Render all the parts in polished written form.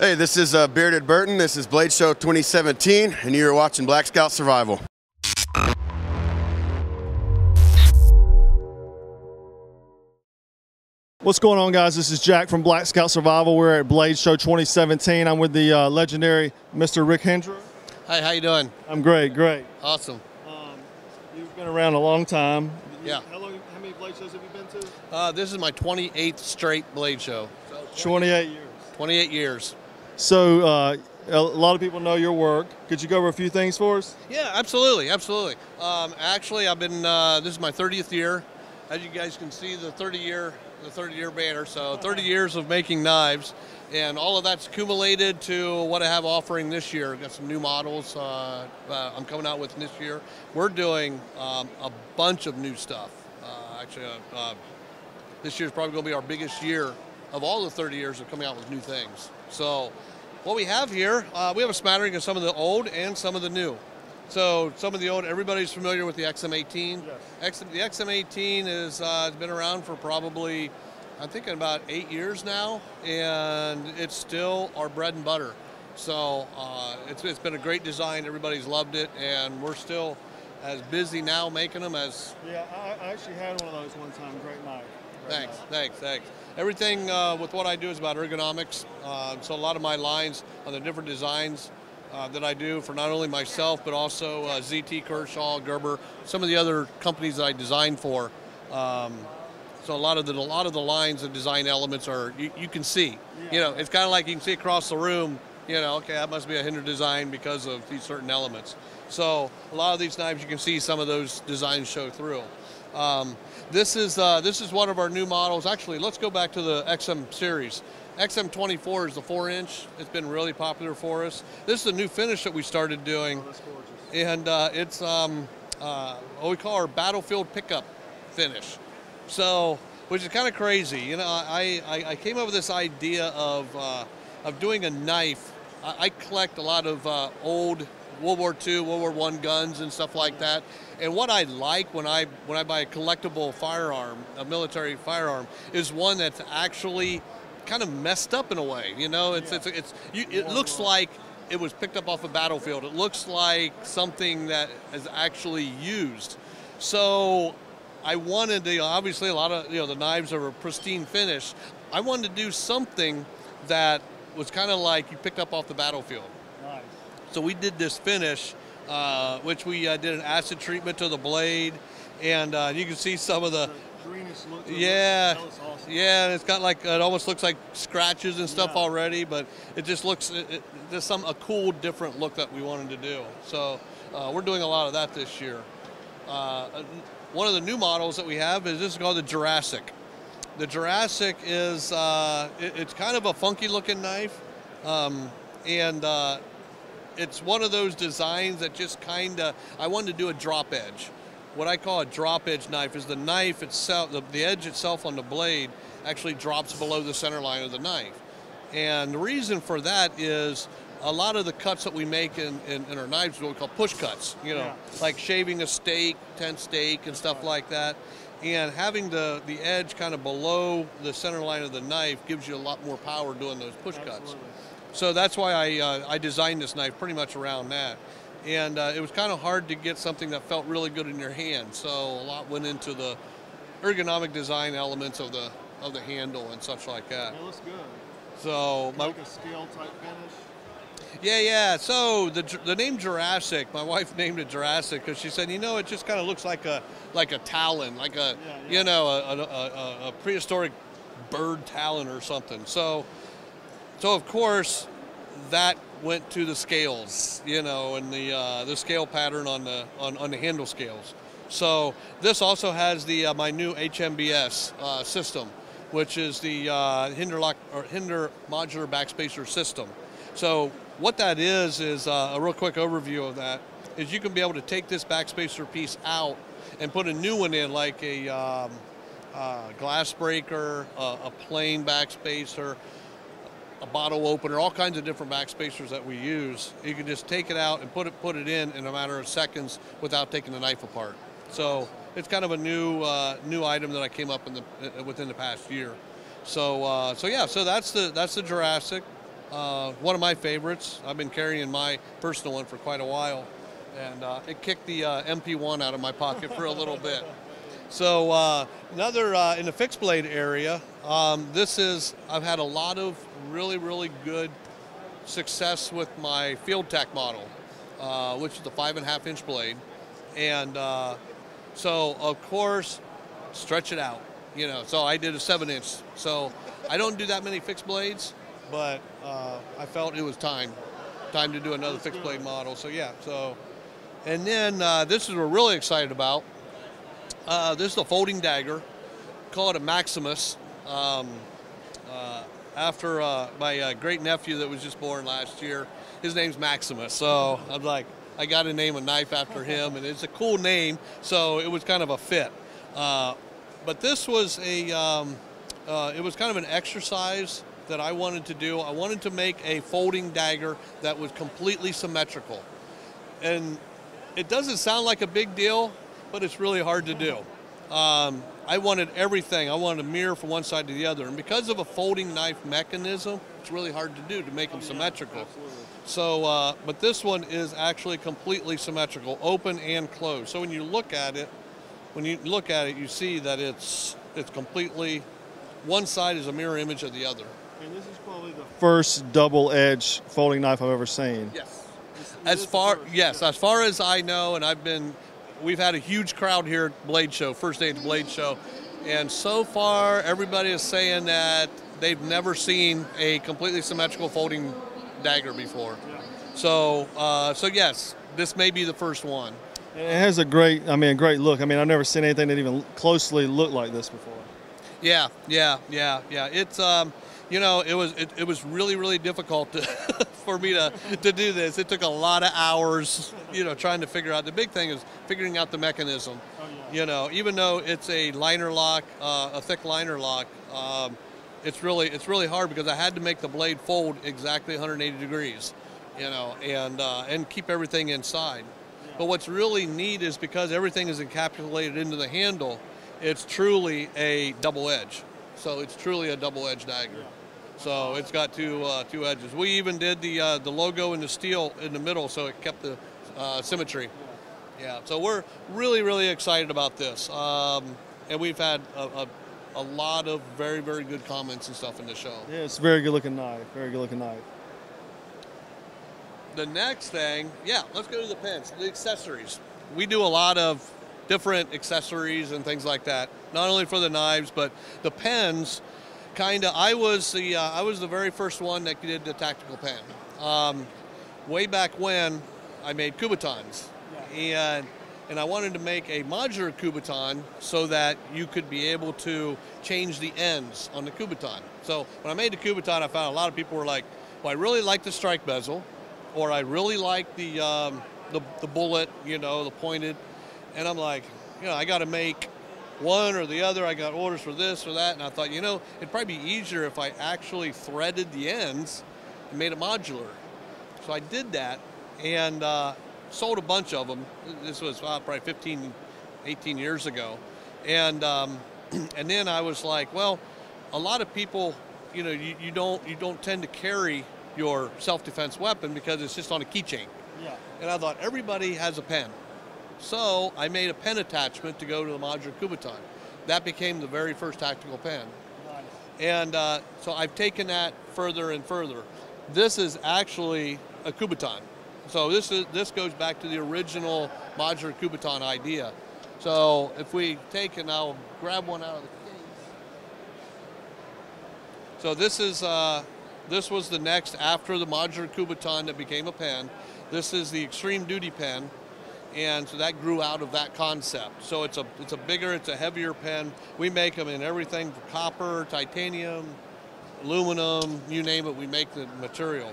Hey, this is Bearded Burton. This is Blade Show 2017, and you're watching Black Scout Survival. What's going on, guys? This is Jack from Black Scout Survival. We're at Blade Show 2017. I'm with the legendary Mr. Rick Hinderer. Hi, how you doing? I'm great, great. Awesome. You've been around a long time. Yeah. How many Blade shows have you been to? This is my 28th straight Blade Show. 28 years. 28 years. So a lot of people know your work. Could you go over a few things for us? Yeah, absolutely, absolutely. Actually, I've been, this is my 30th year. As you guys can see, the 30-year banner. So 30 years of making knives, and all of that's accumulated to what I have offering this year. I've got some new models I'm coming out with this year. We're doing a bunch of new stuff. Actually, this year's probably going to be our biggest year of all the 30 years of coming out with new things. So what we have here, we have a smattering of some of the old and some of the new. So some of the old, everybody's familiar with the XM18. Yes. The XM18 is been around for probably, I think, about 8 years now, and it's still our bread and butter. So it's been a great design. Everybody's loved it, and we're still as busy now making them as. Yeah, I actually had one of those one time. Great knife. Thanks. Everything with what I do is about ergonomics. So a lot of my lines on the different designs that I do for not only myself but also ZT, Kershaw, Gerber, some of the other companies that I design for. So a lot of the lines and design elements are you can see. Yeah. You know, it's kind of like you can see across the room. You know, okay, that must be a Hinderer design because of these certain elements. So a lot of these knives, you can see some of those designs show through. This is one of our new models. Actually, let's go back to the XM series. XM24 is the 4-inch. It's been really popular for us. This is a new finish that we started doing. Oh, that's gorgeous. And it's what we call our battlefield pickup finish. So, which is kind of crazy. You know, I came up with this idea of doing a knife. I collect a lot of old World War II, World War I guns and stuff like that. And what I like when I buy a collectible firearm, a military firearm, is one that's actually kind of messed up in a way. You know, it looks like it was picked up off a battlefield. It looks like something that is actually used. So I wanted to, obviously a lot of, the knives are a pristine finish. I wanted to do something that was kind of like you picked up off the battlefield. Nice. So we did this finish, which we did an acid treatment to the blade, and you can see some of the greenish look. Yeah, awesome. Yeah, and it's got like, it almost looks like scratches and stuff already, but it just looks, there's a cool, different look that we wanted to do. So we're doing a lot of that this year. One of the new models that we have is this is called the Jurassic. The Jurassic is, it's kind of a funky looking knife, and it's one of those designs that just kind of, I wanted to do a drop edge. What I call a drop edge knife is the knife itself, the edge itself on the blade actually drops below the center line of the knife. And the reason for that is a lot of the cuts that we make in our knives are what we call push cuts, like shaving a steak, tent steak and stuff like that. And having the edge kind of below the center line of the knife gives you a lot more power doing those push cuts. So that's why I designed this knife pretty much around that. And it was kind of hard to get something that felt really good in your hand. So a lot went into the ergonomic design elements of the handle and such like that. It looks good. So like a scale type finish. Yeah. So the name Jurassic, my wife named it Jurassic because she said, it just kind of looks like a talon, like a a prehistoric bird talon or something. So of course that went to the scales, and the scale pattern on the handle scales. So this also has the my new HMBS system, which is the Hinderer modular backspacer system. So what that is a real quick overview of that is you can be able to take this backspacer piece out and put a new one in, like a glass breaker, a plain backspacer, a bottle opener, all kinds of different backspacers that we use. You can just take it out and put it in a matter of seconds without taking the knife apart. So it's kind of a new item that I came up within the past year. So yeah, so that's the Jurassic. One of my favorites. I've been carrying my personal one for quite a while, and it kicked the MP1 out of my pocket for a little bit. So another in the fixed blade area, I've had a lot of really good success with my Field Tech model, which is the 5.5 inch blade. And so of course, stretch it out, you know, so I did a 7 inch. So I don't do that many fixed blades, but I felt it was time to do another fixed blade model. So yeah, so, and then this is what we're really excited about. This is a folding dagger, call it a Maximus, after my great nephew that was just born last year. His name's Maximus, so I'm like, I got to name a knife after him, and it's a cool name, so it was kind of a fit. But this was it was kind of an exercise that I wanted to do. I wanted to make a folding dagger that was completely symmetrical. And it doesn't sound like a big deal, but it's really hard to do. I wanted everything. I wanted a mirror from one side to the other. And because of a folding knife mechanism, it's really hard to do to make them symmetrical. Absolutely. So, but this one is actually completely symmetrical, open and closed. So when you look at it, you see that it's completely, one side is a mirror image of the other. And this is probably the first double-edged folding knife I've ever seen. Yes. As far as I know, and we've had a huge crowd here at Blade Show, first day at the Blade Show, and so far everybody is saying that they've never seen a completely symmetrical folding dagger before. Yeah. So yes, this may be the first one. And it has a great look. I mean, I've never seen anything that even closely looked like this before. Yeah. It's you know, it was really difficult for me to do this. It took a lot of hours, you know, trying to figure out. The big thing is figuring out the mechanism. Oh, yeah. You know, even though it's a liner lock, a thick liner lock, it's really hard because I had to make the blade fold exactly 180 degrees, you know, and keep everything inside. Yeah. But what's really neat is because everything is encapsulated into the handle, it's truly a double edge. So it's truly a double-edged dagger. Yeah. So it's got two edges. We even did the logo in the steel in the middle, so it kept the symmetry. Yeah. So we're really excited about this, and we've had a lot of very good comments and stuff in the show. Yeah, it's a very good-looking knife. Very good-looking knife. The next thing, yeah, let's go to the pens, the accessories. We do a lot of different accessories and things like that, not only for the knives, but the pens. I was the very first one that did the tactical pen. Way back when, I made Kubotans, and I wanted to make a modular Kubotan so that you could be able to change the ends on the Kubotan. So when I made the Kubotan, I found a lot of people were like, "Well, I really like the strike bezel, or I really like the bullet, you know, the pointed," and I'm like, you know, I got to make one or the other. I got orders for this or that, and I thought, you know, it'd probably be easier if I actually threaded the ends and made it modular. So I did that and sold a bunch of them. This was probably 15, 18 years ago, and then I was like, well, a lot of people, you know, you don't tend to carry your self-defense weapon because it's just on a keychain. Yeah. And I thought everybody has a pen. So I made a pen attachment to go to the modular Kubotan. That became the very first tactical pen. Nice. And so I've taken that further and further. This is actually a Kubotan. So this goes back to the original modular Kubotan idea. So if we take, and I'll grab one out of the case. So this was the next after the modular Kubotan that became a pen. This is the extreme duty pen. And so that grew out of that concept. So it's a bigger, it's a heavier pen. We make them in everything from copper, titanium, aluminum, you name it, we make the material.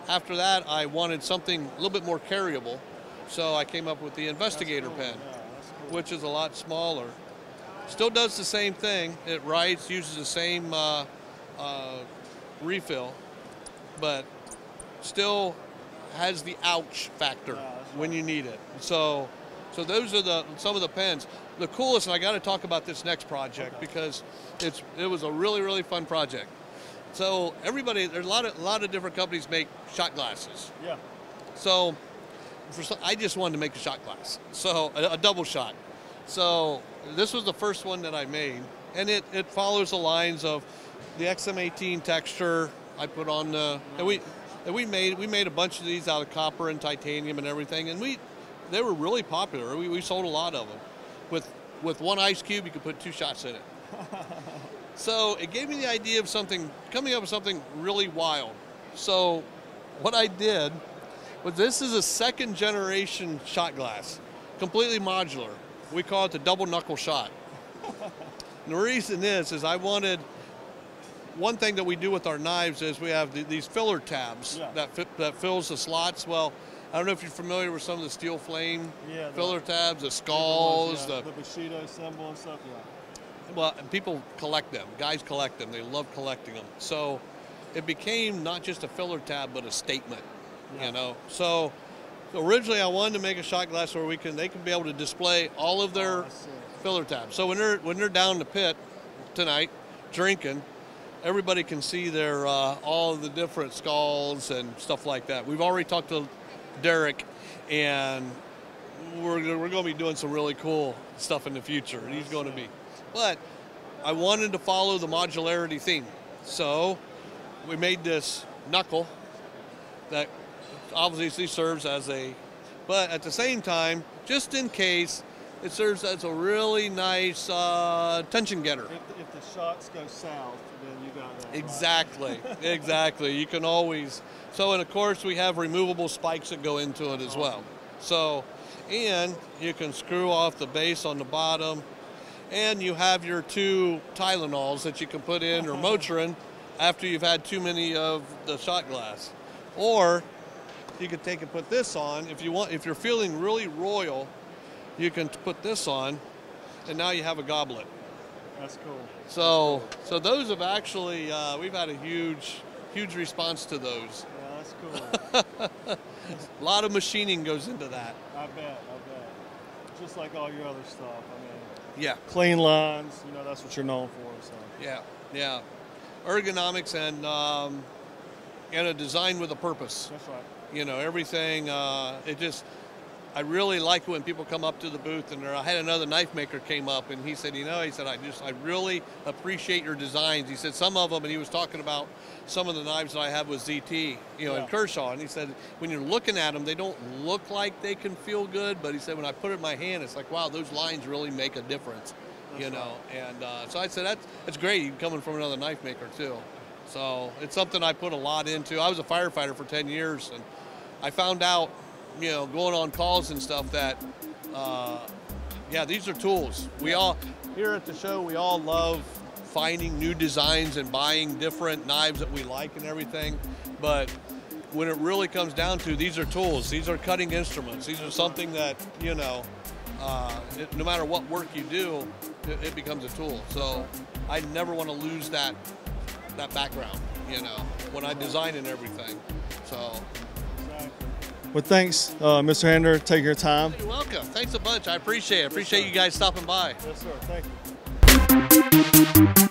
After that, I wanted something a little bit more carryable. So I came up with the Investigator pen, which is a lot smaller. Still does the same thing. It writes, uses the same refill, but still has the ouch factor when you need it. So those are some of the pens. The coolest, and I got to talk about this next project because it was a really fun project. So there's a lot of different companies make shot glasses. Yeah. So I just wanted to make a shot glass, so a double shot. So this was the first one that I made, and it follows the lines of the XM18 texture. I put on and we made a bunch of these out of copper and titanium and everything, and they were really popular. We sold a lot of them. With one ice cube, you could put 2 shots in it. So it gave me the idea of coming up with something really wild. So what I did was, this is a 2nd generation shot glass, completely modular. We call it the double knuckle shot. And the reason is I wanted, one thing that we do with our knives is we have these filler tabs that fills the slots. Well, I don't know if you're familiar with some of the steel flame filler tabs, the skulls, the Bushido symbol and stuff. Yeah. Well, and people collect them. Guys collect them. They love collecting them. So it became not just a filler tab, but a statement. Yeah. You know. So originally, I wanted to make a shot glass where they can be able to display all of their filler tabs. So when they're down in the pit tonight drinking, everybody can see their all of the different skulls and stuff like that. We've already talked to Derek, and we're going to be doing some really cool stuff in the future. And he's going to be. But I wanted to follow the modularity theme. So we made this knuckle that obviously serves as but at the same time, just in case, it serves as a really nice tension getter. If the shots go south, then you got that. Exactly, right? Exactly. You can always, and of course we have removable spikes that go into it as well. So, and you can screw off the base on the bottom, and you have your 2 Tylenols that you can put in, or Motrin, after you've had too many of the shot glass. Or you could take and put this on if you want. If you're feeling really royal, you can put this on, and now you have a goblet. That's cool. So those have actually we've had a huge response to those. Yeah, that's cool. A lot of machining goes into that. I bet. Just like all your other stuff. I mean. Yeah. Clean lines. You know, that's what you're known for. So. Yeah. Ergonomics and a design with a purpose. That's right. You know, everything. I really like when people come up to the booth, and I had another knife maker came up, and he said, I really appreciate your designs. He said some of them, and he was talking about some of the knives that I have with ZT, in Kershaw, and he said when you're looking at them, they don't look like they can feel good, but he said when I put it in my hand, it's like, wow, those lines really make a difference, Right. And so I said that's great, coming from another knife maker too. So it's something I put a lot into. I was a firefighter for 10 years, and I found out, going on calls and stuff that, these are tools. We all, here at the show, we all love finding new designs and buying different knives that we like and everything. But when it really comes down to, these are tools. These are cutting instruments. These are something that, no matter what work you do, it becomes a tool. So I never want to lose that background, when I design and everything. So. Well, thanks, Mr. Hinderer. Take your time. You're welcome. Thanks a bunch. I appreciate it. Appreciate you guys stopping by. Yes, sir. Thank you.